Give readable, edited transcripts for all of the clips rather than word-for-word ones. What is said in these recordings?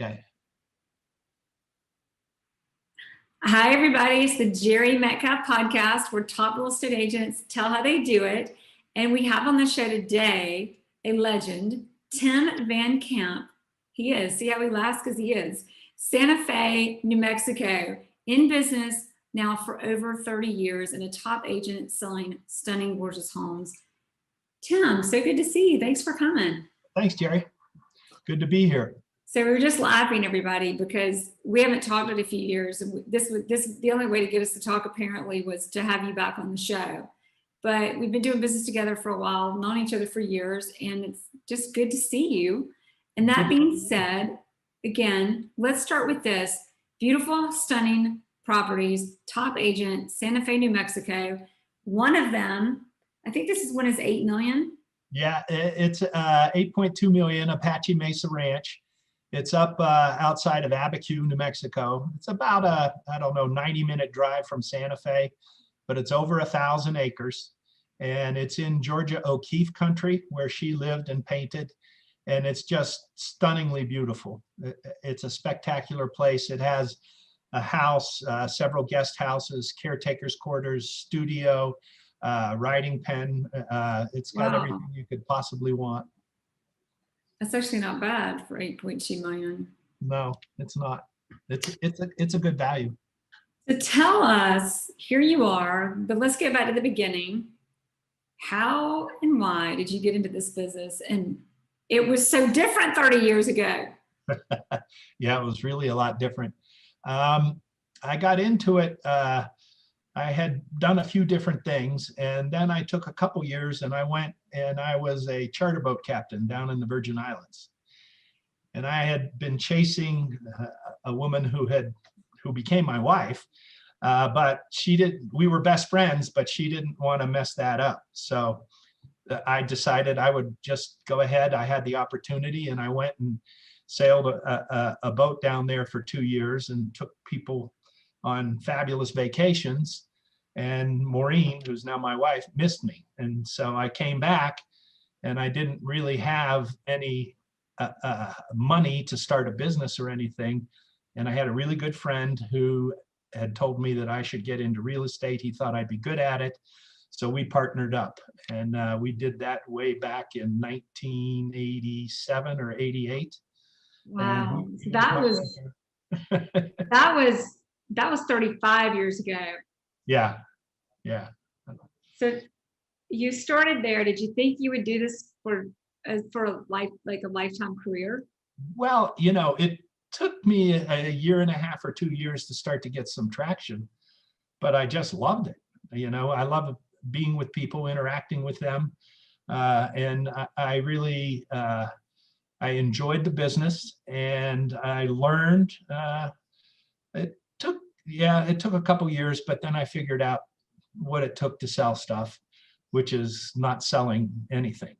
Okay. Hi, everybody. It's the Jere Metcalf Podcast, where top real estate agents tell how they do it. And we have on the show today a legend, Tim Van Camp. He is. See how he laughs? Because he is. Santa Fe, New Mexico, in business now for over 30 years and a top agent selling stunning, gorgeous homes. Tim, so good to see you. Thanks for coming. Thanks, Jerry. Good to be here. So we were just laughing, everybody, because we haven't talked in a few years. And this the only way to get us to talk, apparently, was to have you back on the show. But we've been doing business together for a while, known each other for years, and it's just good to see you. And that being said, again, let's start with this. Beautiful, stunning properties, top agent, Santa Fe, New Mexico. One of them, I think this is one is 8 million. Yeah, it's 8.2 million, Apache Mesa Ranch. It's up outside of Abiquiu, New Mexico. It's about a, 90-minute drive from Santa Fe, but it's over 1,000 acres. And it's in Georgia O'Keeffe country, where she lived and painted. And it's just stunningly beautiful. It's a spectacular place. It has a house, several guest houses, caretaker's quarters, studio, writing pen. It's got everything you could possibly want. That's actually not bad for 8.2 million. No, it's not. It's a good value. So tell us, here you are, but let's get back to the beginning. How and why did you get into this business? And it was so different 30 years ago. Yeah, it was really a lot different. I got into it. I had done a few different things, and then I took a couple years and I went and I was a charter boat captain down in the Virgin Islands. And I had been chasing a woman who became my wife, but we were best friends, but she didn't want to mess that up. So I decided I would just go ahead. I had the opportunity, and I went and sailed a boat down there for 2 years and took people on fabulous vacations. And Maureen, who's now my wife, missed me. And so I came back, and I didn't really have any money to start a business or anything. And I had a really good friend who had told me that I should get into real estate. He thought I'd be good at it. So we partnered up, and we did that way back in 1987 or 88. Wow. That was 35 years ago. Yeah. So you started there. Did you think you would do this for a lifetime career? Well, it took me a year and a half or 2 years to start to get some traction, but I just loved it. I love being with people, interacting with them. And I really, I enjoyed the business, and I learned. It took a couple years, but then I figured out what it took to sell stuff, which is not selling anything.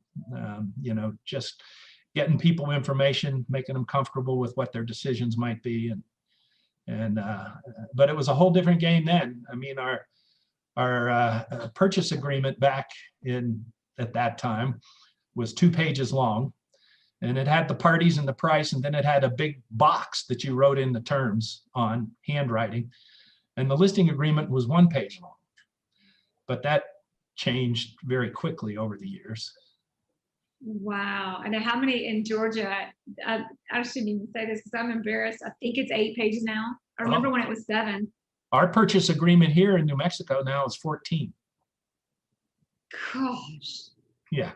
Just getting people information, making them comfortable with what their decisions might be, but it was a whole different game then. I mean, our purchase agreement back at that time was 2 pages long. And it had the parties and the price, and then it had a big box that you wrote in the terms on handwriting. And the listing agreement was 1 page long. But that changed very quickly over the years. Wow. And how many in Georgia? I shouldn't even say this because I'm embarrassed. I think it's 8 pages now. I remember when it was 7. Our purchase agreement here in New Mexico now is 14. Gosh. Yeah.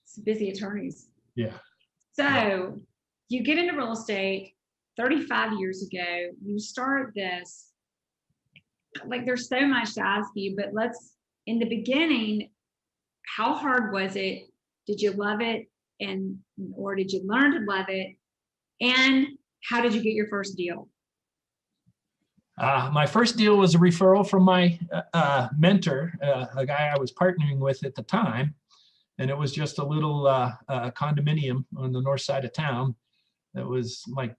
It's busy attorneys. Yeah. So you get into real estate 35 years ago. You start this. Like, there's so much to ask you, but in the beginning, how hard was it? Did you love it? Or did you learn to love it? And how did you get your first deal? My first deal was a referral from my mentor, a guy I was partnering with at the time. And it was just a little condominium on the north side of town. It was like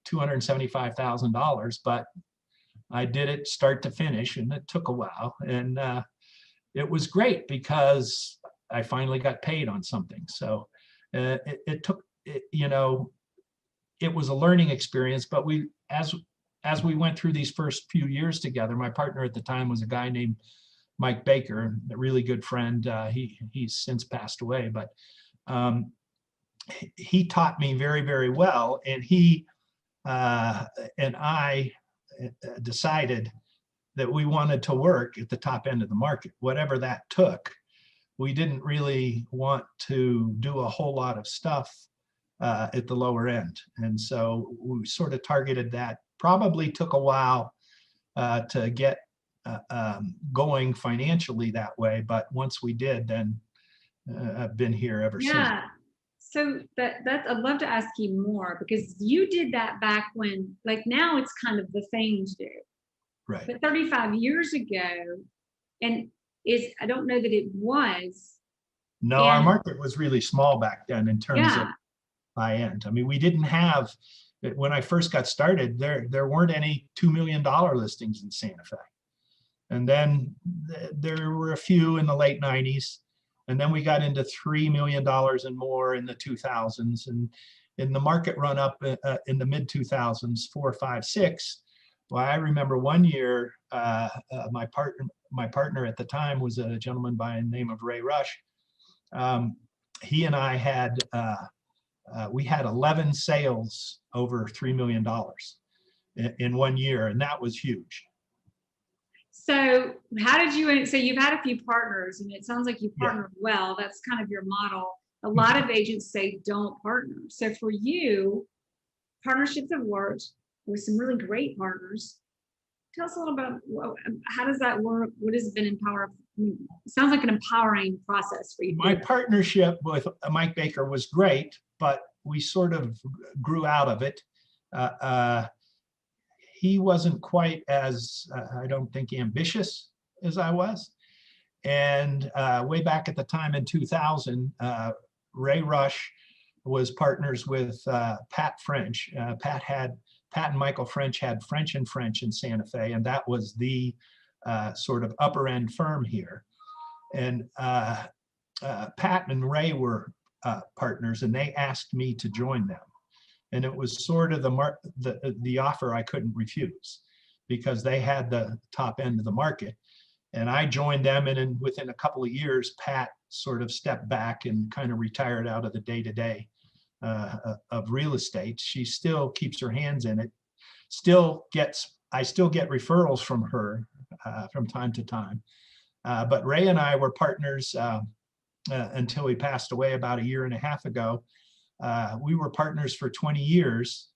$275,000, but I did it start to finish, and it took a while. And it was great because I finally got paid on something. So it took, it was a learning experience, but as we went through these first few years together, my partner at the time was a guy named Mike Baker, a really good friend. He's since passed away, but he taught me very, very well. And he and I decided that we wanted to work at the top end of the market, whatever that took. We didn't really want to do a whole lot of stuff at the lower end. And so we sort of targeted that. Probably took a while to get going financially that way. But once we did, then I've been here ever since. Yeah. So that's I'd love to ask you more, because you did that back when, like, now it's kind of the thing to do. Right. But 35 years ago, and I don't know that it was. No, our market was really small back then in terms of high end. I mean, we didn't have, when I first got started, there weren't any $2 million listings in Santa Fe. And then there were a few in the late 90s. And then we got into $3 million and more in the 2000s. And in the market run up in the mid 2000s, 4, 5, 6. Well, I remember one year, my partner at the time was a gentleman by the name of Ray Rush. He and I had, we had 11 sales over $3 million in one year, and that was huge. So how did you, so you've had a few partners, and it sounds like you partnered well. That's kind of your model. A lot of agents say don't partner. So for you, partnerships have worked with some really great partners. Tell us a little about how does that work? What has been empowering? It sounds like an empowering process for you. My partnership with Mike Baker was great, but we sort of grew out of it. He wasn't quite as, I don't think, ambitious as I was. And way back at the time in 2000, Ray Rush was partners with Pat French. Pat and Michael French had French and French in Santa Fe, and that was the sort of upper end firm here. And Pat and Ray were partners, and they asked me to join them. And it was sort of the offer I couldn't refuse, because they had the top end of the market. And I joined them, and then within a couple of years, Pat sort of stepped back and kind of retired out of the day-to-day of real estate. She still keeps her hands in it. I still get referrals from her from time to time. But Ray and I were partners until he passed away about 1.5 years ago. We were partners for 20 years,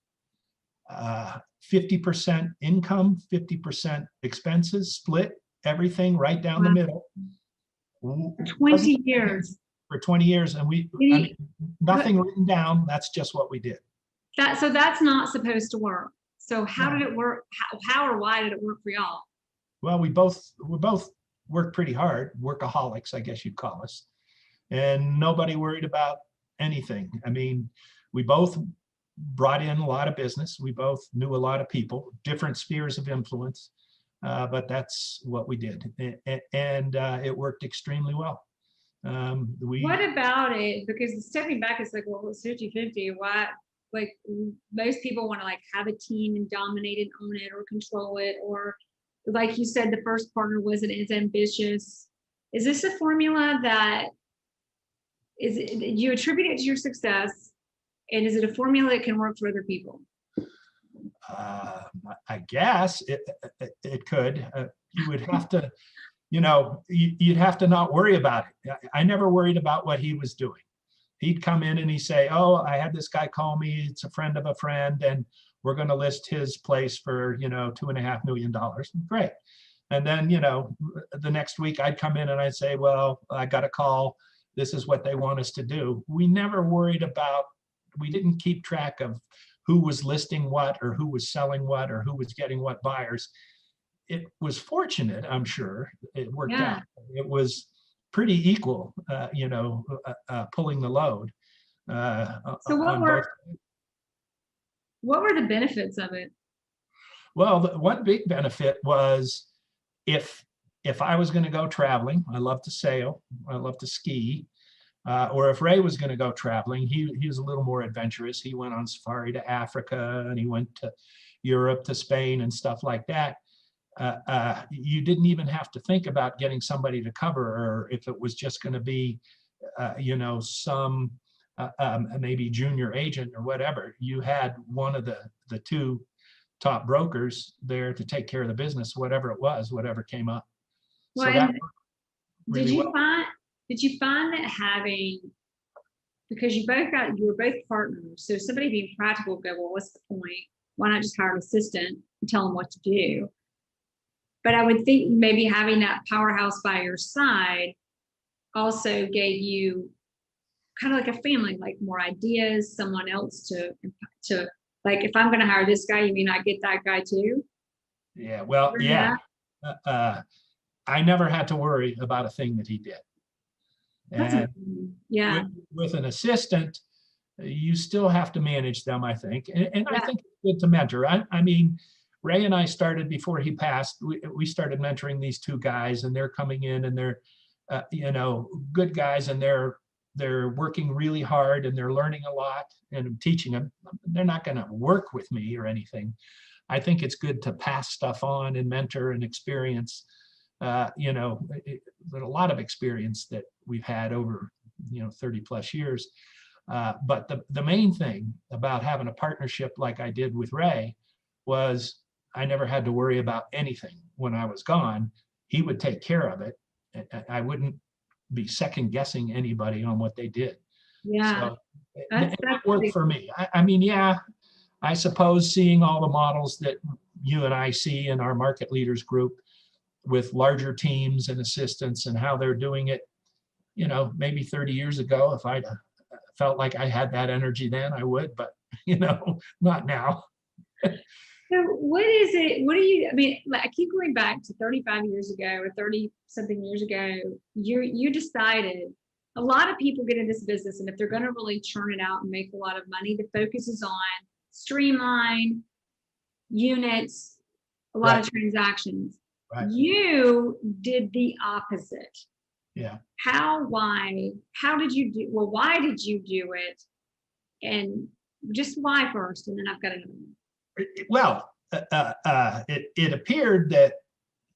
50% income, 50% expenses, split everything right down the middle. 20 years. For 20 years, and nothing written down. That's just what we did. So that's not supposed to work. So how did it work? How or why did it work for y'all? Well, we both worked pretty hard, workaholics, I guess you'd call us, and nobody worried about anything. I mean, we both brought in a lot of business. We both knew a lot of people, different spheres of influence, but that's what we did, and it worked extremely well. What about it? Because stepping back, it's like, well, it's 50-50. Why? Like, most people want to like have a team and dominate and own it or control it, or like you said, the first partner wasn't as ambitious. Is this a formula that you attribute it to your success, and is it a formula that can work for other people? I guess it could. You would have to, you'd have to not worry about it. I never worried about what he was doing. He'd come in and he'd say, oh, I had this guy call me. It's a friend of a friend, and we're going to list his place for, $2.5 million. Great. And then, the next week I'd come in and I'd say, well, I got a call. This is what they want us to do. We never worried about, we didn't keep track of who was listing what, or who was selling what, or who was getting what buyers. It was fortunate, I'm sure. It worked out. It was pretty equal, pulling the load. So what were the benefits of it? Well, one big benefit was if I was going to go traveling, I love to sail, I love to ski, Or if Ray was going to go traveling, he was a little more adventurous. He went on safari to Africa, and he went to Europe, to Spain, and stuff like that. You didn't even have to think about getting somebody to cover, or if it was just going to be, some maybe junior agent or whatever. You had one of the two top brokers there to take care of the business, whatever it was, whatever came up. Well, So that worked really did you find that having, because you were both partners, so somebody being practical would go, well, what's the point? Why not just hire an assistant and tell them what to do? But I would think maybe having that powerhouse by your side also gave you kind of like a family, like more ideas, someone else to like, if I'm going to hire this guy, you mean I get that guy too? Yeah, well, yeah. I never had to worry about a thing that he did. And with an assistant, you still have to manage them, I think. And I think it's good to mentor. I mean, Ray and I started before he passed. We started mentoring these two guys, and they're coming in, and they're, good guys, and they're working really hard, and they're learning a lot, and I'm teaching them. They're not going to work with me or anything. I think it's good to pass stuff on and mentor and experience. There's a lot of experience that we've had over 30 plus years. But the main thing about having a partnership like I did with Ray was I never had to worry about anything. When I was gone, he would take care of it. I wouldn't be second guessing anybody on what they did. Yeah. So that worked for me. I mean, I suppose seeing all the models that you and I see in our market leaders group with larger teams and assistants and how they're doing it, maybe 30 years ago, if I felt like I had that energy then, I would, but not now. So what is it? What do you, I mean, I keep going back to 35 years ago or 30 something years ago, you decided, a lot of people get in this business, and if they're going to really churn it out and make a lot of money, the focus is on streamline, units, a lot of transactions. Right. You did the opposite. Yeah. Why did you do, well, why did you do it? And just why first, and then I've got another one. Well, it appeared that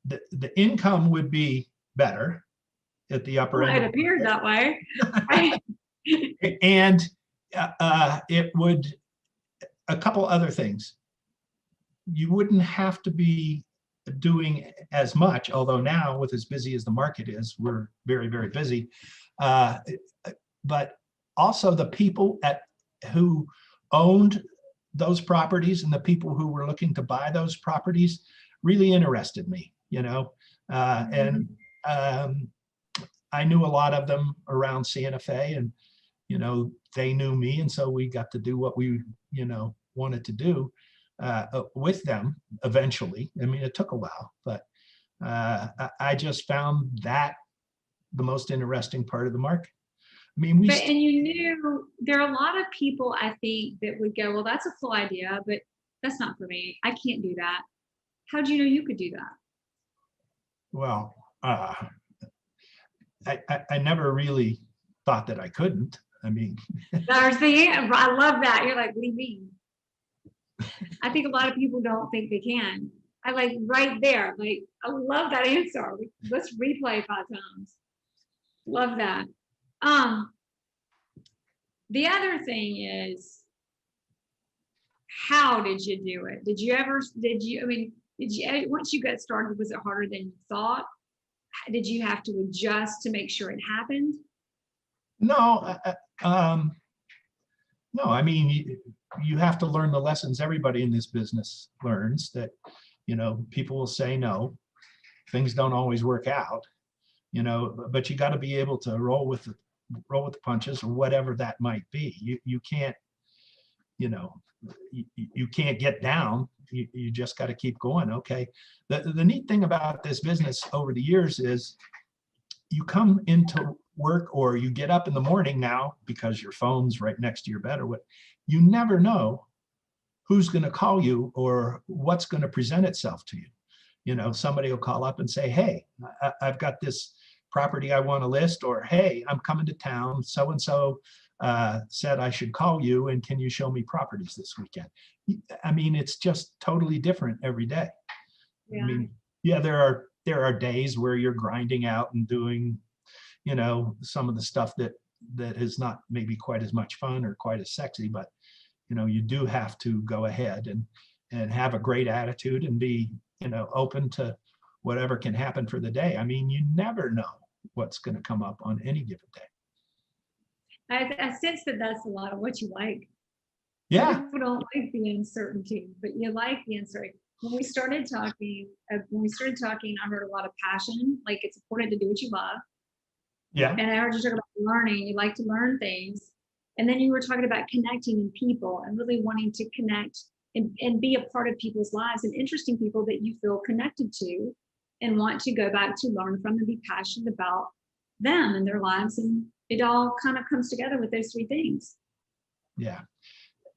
the income would be better at the upper end. It appeared that way. And it would, a couple other things. You wouldn't have to be doing as much, although now, with as busy as the market is, we're very, very busy. But also the people who owned those properties and the people who were looking to buy those properties really interested me, and I knew a lot of them around Santa Fe, and, they knew me. And so we got to do what we, wanted to do with them eventually. I mean, it took a while, but I just found that the most interesting part of the market. I mean, and you knew there are a lot of people, I think, that would go, well, that's a cool idea, but that's not for me. I can't do that. How did you know you could do that? Well, I never really thought that I couldn't. I mean, there's the answer. I love that. You're like, what do you mean? I think a lot of people don't think they can. I like right there. Like, I love that answer. Let's replay 5 times. Love that. The other thing is, how did you do it? Once you got started, was it harder than you thought? Did you have to adjust to make sure it happened? No, no. I mean, you have to learn the lessons everybody in this business learns, that, people will say no, things don't always work out, but you got to be able to roll with the punches, or whatever that might be. You can't, you can't get down. You just got to keep going. Okay. The neat thing about this business over the years is you come into work, or you get up in the morning now, because your phone's right next to your bed, or what, you never know who's going to call you or what's going to present itself to you. Somebody will call up and say, hey, I've got this property I want to list, or, hey, I'm coming to town, so-and-so said I should call you, and can you show me properties this weekend? I mean, it's just totally different every day. Yeah. I mean, yeah, there are days where you're grinding out and doing, some of the stuff that is not maybe quite as much fun or quite as sexy, but you do have to go ahead and have a great attitude and be, open to whatever can happen for the day. I mean, you never know what's going to come up on any given day. I sense that that's a lot of what you like. Yeah. People don't like the uncertainty, but you like the uncertainty. When we started talking, I heard a lot of passion. Like, it's important to do what you love. Yeah. And I heard you talk about learning. You like to learn things. And then you were talking about connecting in people and really wanting to connect and be a part of people's lives, and interesting people that you feel connected to and want to go back to learn from and be passionate about them and their lives. And it all kind of comes together with those three things. Yeah.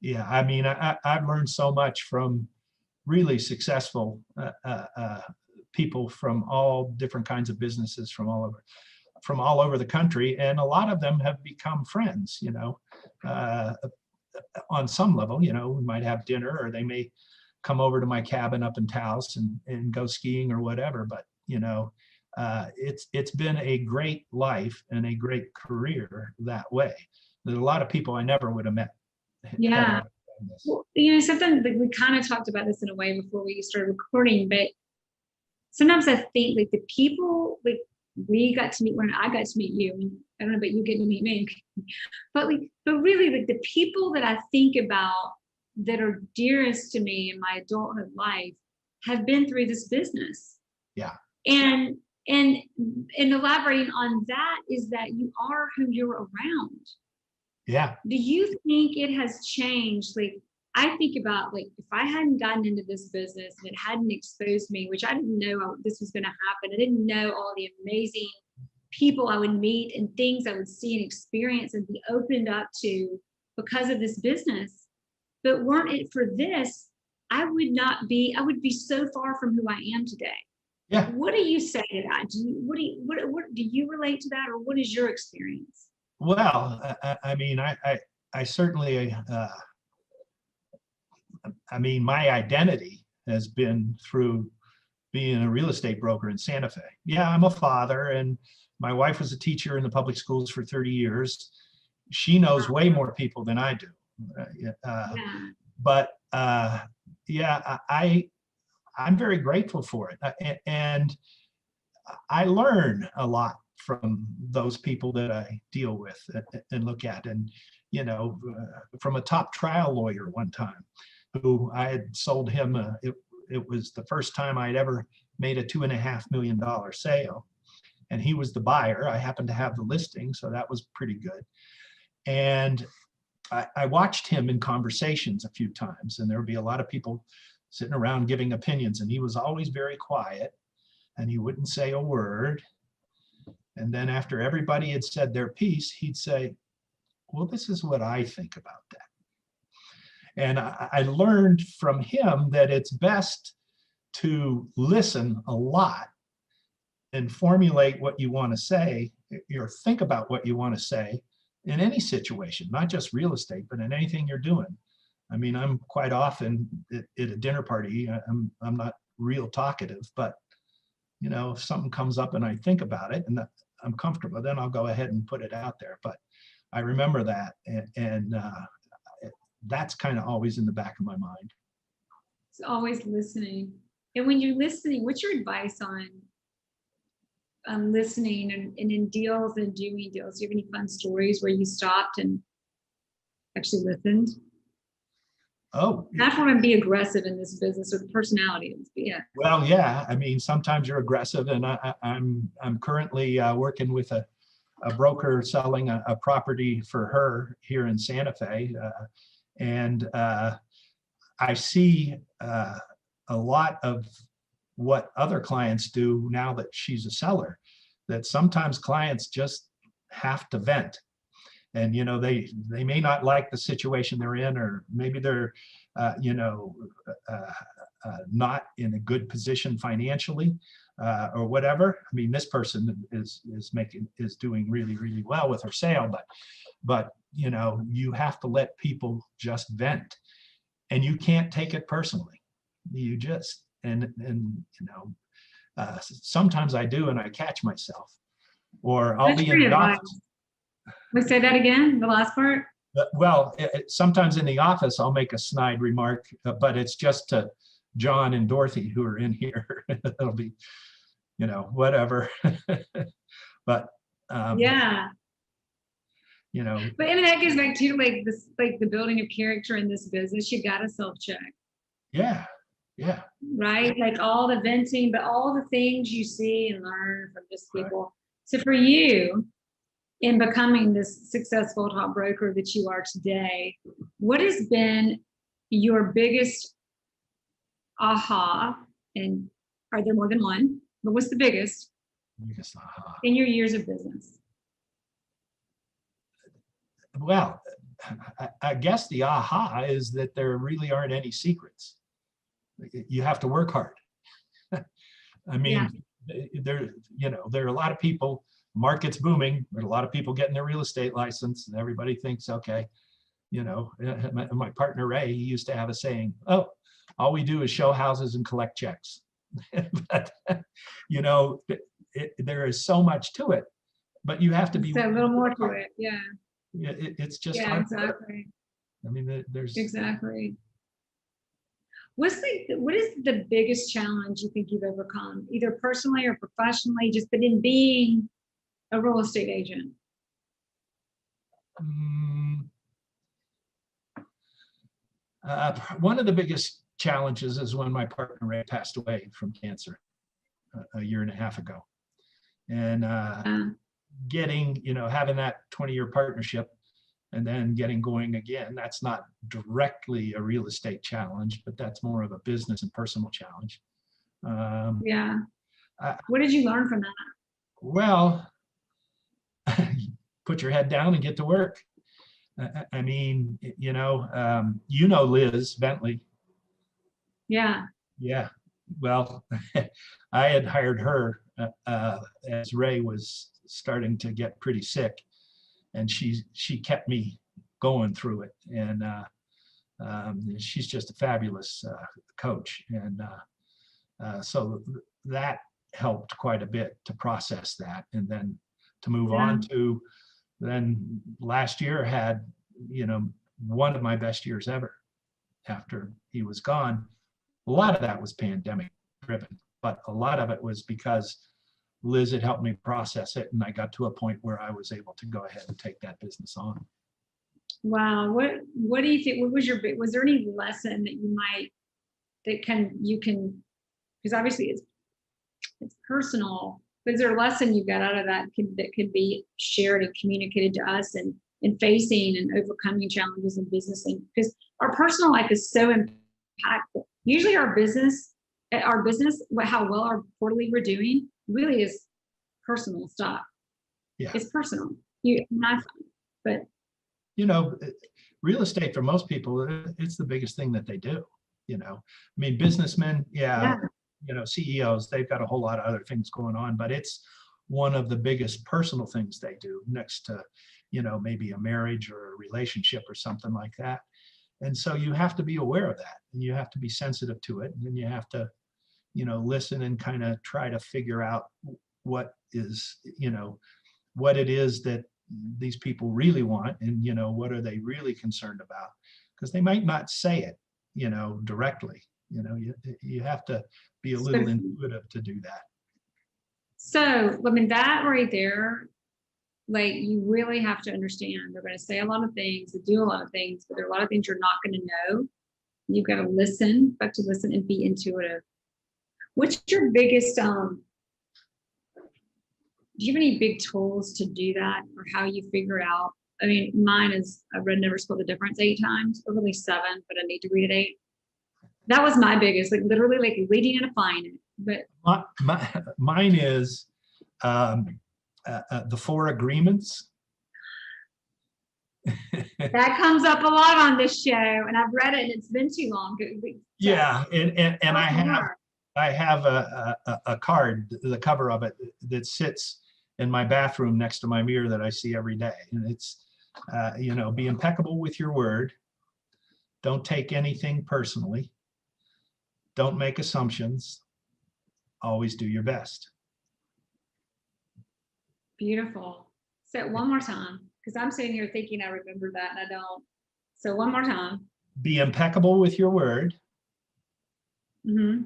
Yeah. I mean, I've learned so much from really successful people from all different kinds of businesses from all over the country. And a lot of them have become friends, on some level. We might have dinner, or they may come over to my cabin up in Taos and go skiing or whatever. But, it's been a great life and a great career that way. There's a lot of people I never would have met. Yeah. Well, something that we kind of talked about this in a way before we started recording, but sometimes I think like the people, like we got to meet when I got to meet you, and I don't know about you getting to meet me, but really like the people that I think about that are dearest to me in my adulthood life have been through this business. Yeah. And elaborating on that is that you are who you're around. Yeah. Do you think it has changed? Like, I think about, like, if I hadn't gotten into this business and it hadn't exposed me, which I didn't know this was going to happen. I didn't know all the amazing people I would meet and things I would see and experience and be opened up to because of this business. But weren't it for this, I would be so far from who I am today. Yeah. What do you say to that? What do you relate to that, or what is your experience? Well, I mean, I certainly, my identity has been through being a real estate broker in Santa Fe. Yeah, I'm a father, and my wife was a teacher in the public schools for 30 years. She knows way more people than I do. But I'm very grateful for it. And I learn a lot from those people that I deal with and look at. And, from a top trial lawyer one time, who I had sold him, it was the first time I'd ever made a $2.5 million sale. And he was the buyer. I happened to have the listing, so that was pretty good. And I watched him in conversations a few times, and there would be a lot of people sitting around giving opinions, and he was always very quiet, and he wouldn't say a word. And then after everybody had said their piece, he'd say, well, this is what I think about that. And I learned from him that it's best to listen a lot and formulate what you want to say, or think about what you want to say in any situation, not just real estate, but in anything you're doing. I mean, I'm quite often at a dinner party, I'm not real talkative, but if something comes up and I think about it and I'm comfortable, then I'll go ahead and put it out there. But I remember that, and that's kind of always in the back of my mind. It's always listening. And when you're listening, what's your advice on listening and in deals and doing deals? Do you have any fun stories where you stopped and actually listened? Oh, not want to be aggressive in this business, or the personality. Yeah. Well, yeah. I mean, sometimes you're aggressive, and I'm currently working with a broker selling a property for her here in Santa Fe, and I see a lot of what other clients do now that she's a seller. That sometimes clients just have to vent. And they may not like the situation they're in, or maybe they're not in a good position financially or whatever. I mean, this person is doing really, really well with her sale, but you know, you have to let people just vent, and you can't take it personally. You just, and you know, sometimes I do, and I catch myself, or I'll That's be in great the advice. office. Let's say that again, the last part. Well, sometimes in the office, I'll make a snide remark, but it's just to John and Dorothy who are in here. It'll be, you know, whatever. But Yeah. you know, But I mean, that goes back to like this, like the building of character in this business. You got to self-check, yeah, right? Like all the venting, but all the things you see and learn from just Right. people. So for you, in becoming this successful top broker that you are today, what has been your biggest aha? And are there more than one? But what's the biggest biggest aha. in your years of business? Well, I guess the aha is that there really aren't any secrets. You have to work hard. I mean, there are a lot of people, market's booming, there's a lot of people getting their real estate license, and everybody thinks, okay, you know, my partner Ray, he used to have a saying, oh, all we do is show houses and collect checks. But, you know, there is so much to it, but you have to be So a little more to it. Yeah. It's just Yeah, hard. exactly. I mean, there's Exactly. What is the biggest challenge you think you've overcome, either personally or professionally, just but in being a real estate agent? One of the biggest challenges is when my partner Ray passed away from cancer a year and a half ago, and getting, you know, having that 20-year partnership and then getting going again, that's not directly a real estate challenge, but that's more of a business and personal challenge. Yeah. What did you learn from that? Well, put your head down and get to work. I mean, you know Liz Bentley. Yeah. Yeah. Well, I had hired her as Ray was starting to get pretty sick, and she kept me going through it. And she's just a fabulous coach. And so that helped quite a bit to process that, and then to move on to then last year had, you know, one of my best years ever after he was gone. A lot of that was pandemic driven, but a lot of it was because Liz had helped me process it, and I got to a point where I was able to go ahead and take that business on. Wow. What do you think? Was there any lesson that you can, because obviously it's personal, but is there a lesson you got out of that that could be shared and communicated to us and in facing and overcoming challenges in business? Because our personal life is so impactful. Usually our business, how well our quarterly we're doing really is personal stuff. Yeah. It's personal. But you know, real estate for most people, it's the biggest thing that they do. You know, I mean, businessmen, you know, CEOs, they've got a whole lot of other things going on, but it's one of the biggest personal things they do next to, you know, maybe a marriage or a relationship or something like that. And so you have to be aware of that, and you have to be sensitive to it. And then you have to, you know, listen and kind of try to figure out what is, you know, what it is that these people really want, and, you know, what are they really concerned about? Because they might not say it, you know, directly. You know, you have to be a little intuitive to do that. So, I mean, that right there, like, you really have to understand they're going to say a lot of things, they do a lot of things, but there are a lot of things you're not going to know. You've got to listen, but to listen and be intuitive. What's your biggest, do you have any big tools to do that, or how you figure out? I mean, mine is, I've read Never Split the Difference 8 times, or really 7, but I need to read it 8. That was my biggest, like literally like reading and applying it. But mine is the 4 agreements. That comes up a lot on this show, and I've read it, and it's been too long. Yeah, and I have More. a card, the cover of it, that sits in my bathroom next to my mirror that I see every day, and it's be impeccable with your word. Don't take anything personally. Don't make assumptions. Always do your best. Beautiful. So one more time, because I'm sitting here thinking I remember that and I don't. So one more time. Be impeccable with your word. Mm-hmm.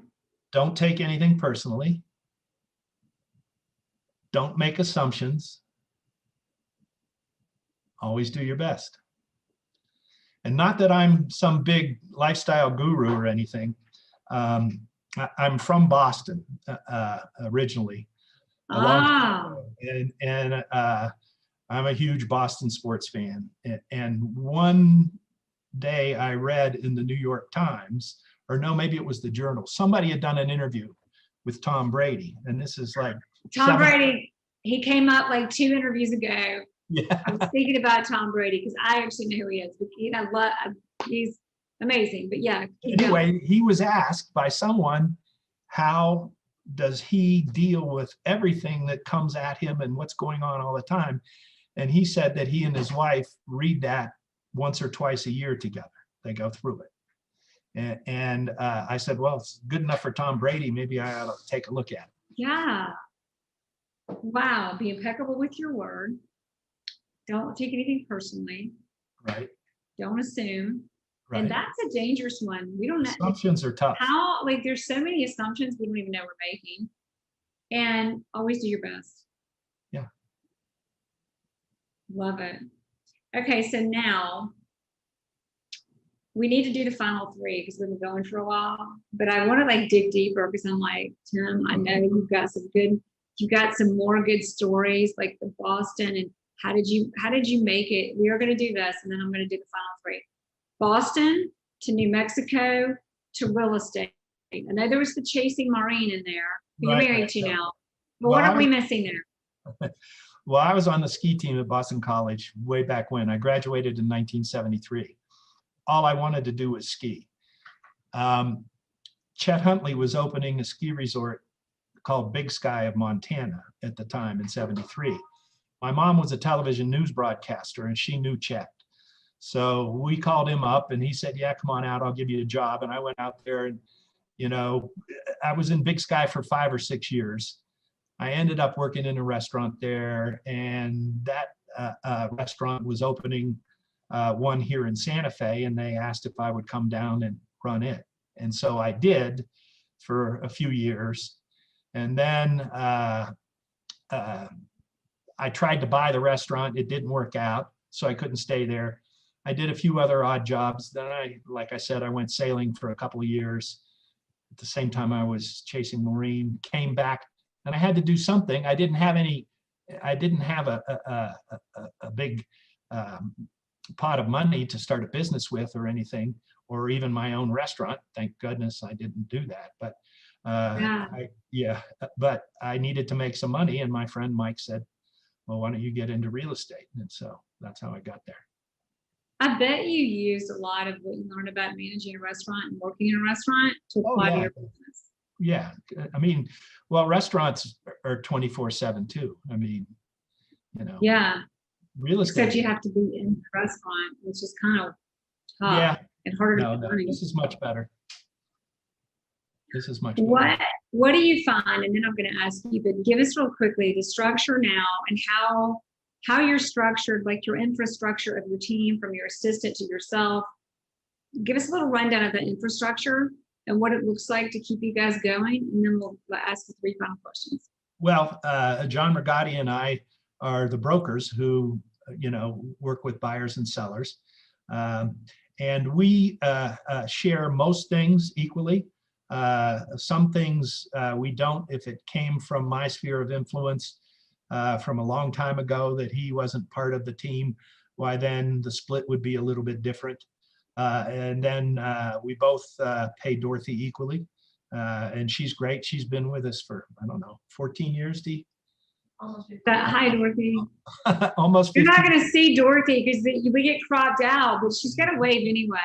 Don't take anything personally. Don't make assumptions. Always do your best. And not that I'm some big lifestyle guru or anything. I'm from Boston originally. And I'm a huge Boston sports fan. And one day I read in the New York Times, or no, maybe it was the Journal, somebody had done an interview with Tom Brady. And this is like Tom Brady. He came up like 2 interviews ago. Yeah. I was thinking about Tom Brady because I actually know who he is. But he's amazing. But yeah. Anyway, he was asked by someone, how does he deal with everything that comes at him and what's going on all the time? And he said that he and his wife read that once or twice a year together. They go through it. And I said, well, it's good enough for Tom Brady. Maybe I ought to take a look at it. Yeah. Wow. Be impeccable with your word. Don't take anything personally. Right. Don't assume. Right. And that's a dangerous one. We don't know. Assumptions are tough. There's so many assumptions we don't even know we're making. And always do your best. Yeah. Love it. Okay, so now we need to do the final 3 because we've been going for a while. But I want to dig deeper because I'm like, Tim, I know you've got some more good stories like the Boston and how did you make it? We are going to do this, and then I'm going to do the final 3. Boston to New Mexico to real estate. I know there was the chasing Maureen in there, who you're married to now. But what are we missing there? Well, I was on the ski team at Boston College way back when. I graduated in 1973. All I wanted to do was ski. Chet Huntley was opening a ski resort called Big Sky of Montana at the time in 73. My mom was a television news broadcaster and she knew Chet. So we called him up and he said, yeah, come on out, I'll give you a job. And I went out there and, I was in Big Sky for 5 or 6 years. I ended up working in a restaurant there, and that restaurant was opening one here in Santa Fe, and they asked if I would come down and run it. And so I did for a few years. And then I tried to buy the restaurant. It didn't work out, so I couldn't stay there. I did a few other odd jobs. Then like I said, I went sailing for a couple of years. At the same time, I was chasing Maureen, came back, and I had to do something. I didn't have a big pot of money to start a business with or anything, or even my own restaurant. Thank goodness I didn't do that. But but I needed to make some money. And my friend Mike said, well, why don't you get into real estate? And so that's how I got there. I bet you used a lot of what you learned about managing a restaurant and working in a restaurant to apply to your business. Yeah. I mean, well, restaurants are 24/7 too. I mean, Yeah. Real estate. Except you have to be in the restaurant, which is kind of tough. Yeah. And harder to No, learn. this is much better. This is much better. What do you find? And then I'm going to ask you, but give us real quickly the structure now and how you're structured, like your infrastructure of your team, from your assistant to yourself. Give us a little rundown of the infrastructure and what it looks like to keep you guys going. And then we'll ask the 3 final questions. Well, John Rigotti and I are the brokers who, work with buyers and sellers. And we share most things equally. Some things we don't. If it came from my sphere of influence from a long time ago that he wasn't part of the team, why then the split would be a little bit different. And then we both pay Dorothy equally. And she's great. She's been with us for, 14 years, Dee? Hi, Dorothy. Almost 50. You're not going to see Dorothy because we get cropped out, but she's got to wave anyway.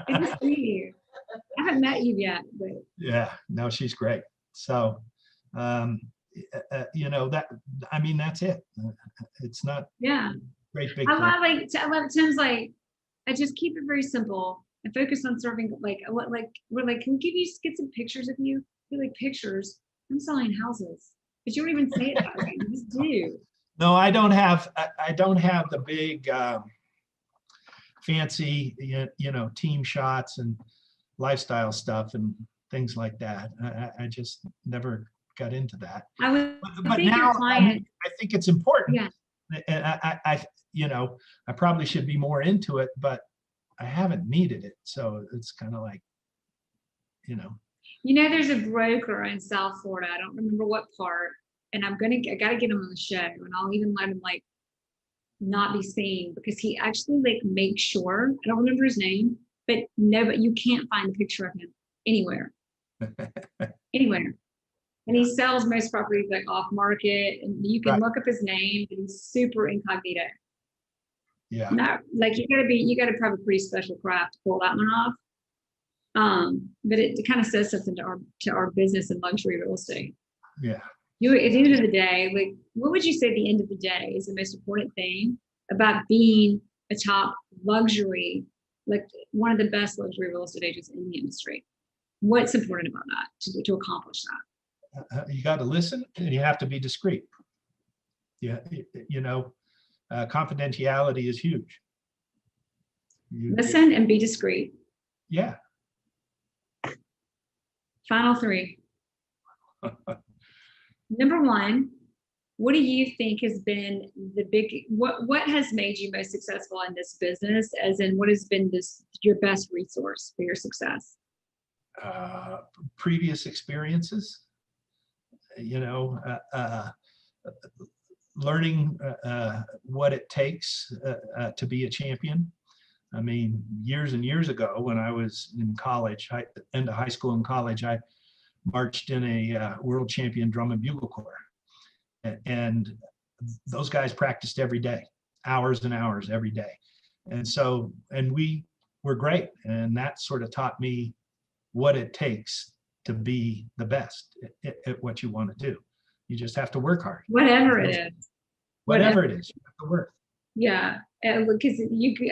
Good to see you. I haven't met you yet, but Yeah, no, she's great. So, that's it. It's not great big thing. I love Tim's like, I just keep it very simple and focus on serving. We're like, can we get some pictures of you? We're like, pictures? I'm selling houses, but you don't even say it that way. You just do. No, I don't have the big fancy, team shots and lifestyle stuff and things like that. I just never got into that. But now I think it's important. Yeah. And I probably should be more into it, but I haven't needed it. So it's kind of like, there's a broker in South Florida. I don't remember what part, and I got to get him on the show, and I'll even let him not be seen because he actually makes sure, I don't remember his name, but you can't find a picture of him anywhere. Anywhere. And he sells most properties off market, and you can look up his name, and he's super incognito. Yeah. No, you gotta have a pretty special craft to pull that one off. But it kind of says something to our business and luxury real estate. Yeah. At the end of the day, what would you say at the end of the day is the most important thing about being a top luxury, one of the best luxury real estate agents in the industry? What's important about that to accomplish that? You got to listen, and you have to be discreet. Yeah, confidentiality is huge. Listen and be discreet. Yeah. Final 3. Number 1, what do you think has been what has made you most successful in this business? As in, what has been your best resource for your success? Previous experiences, learning what it takes to be a champion. I mean, years and years ago when I was in college, into high school and college, I marched in a world champion drum and bugle corps. And those guys practiced every day, hours and hours every day. And we were great. And that sort of taught me what it takes to be the best at what you want to do. You just have to work hard. Whatever it is. Whatever it is, you have to work. Yeah, because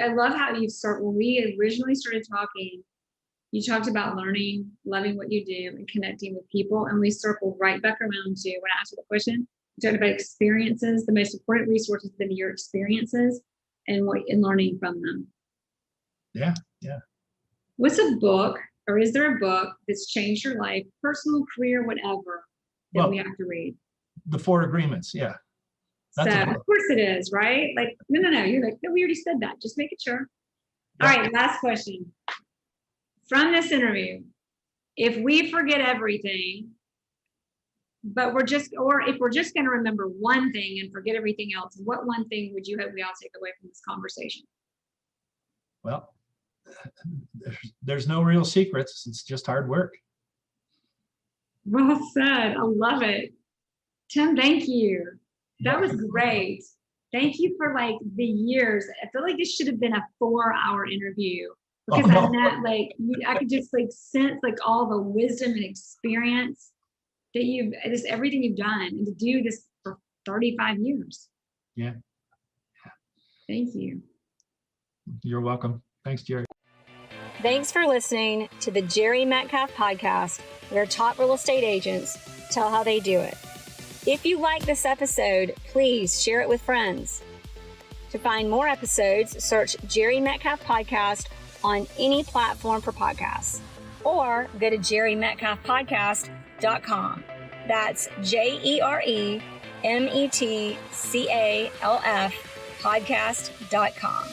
I love how you start. When we originally started talking, you talked about learning, loving what you do, and connecting with people. And we circled right back around to when I asked you the question. You talked about experiences. The most important resource has been your experiences and learning from them. Yeah. What's a book, or is there a book that's changed your life, personal, career, whatever, that we have to read? The 4 Agreements. Yeah. That's so, of course it is, right? No. You're no, we already said that. Just make it sure. Yeah. All right, last question. From this interview, if we forget everything, but if we're just going to remember one thing and forget everything else, what one thing would you hope we all take away from this conversation? Well, there's no real secrets. It's just hard work. Well said. I love it. Tim, thank you. That was great. Thank you for the years. I feel like this should have been a 4-hour interview because I could just sense all the wisdom and experience that everything you've done, and to do this for 35 years. Yeah. Thank you. You're welcome. Thanks, Jere. Thanks for listening to the Jere Metcalf Podcast, where top real estate agents tell how they do it. If you like this episode, please share it with friends. To find more episodes, search Jere Metcalf Podcast on any platform for podcasts, or go to JereMetcalfPodcast.com. That's JereMetcalf podcast.com.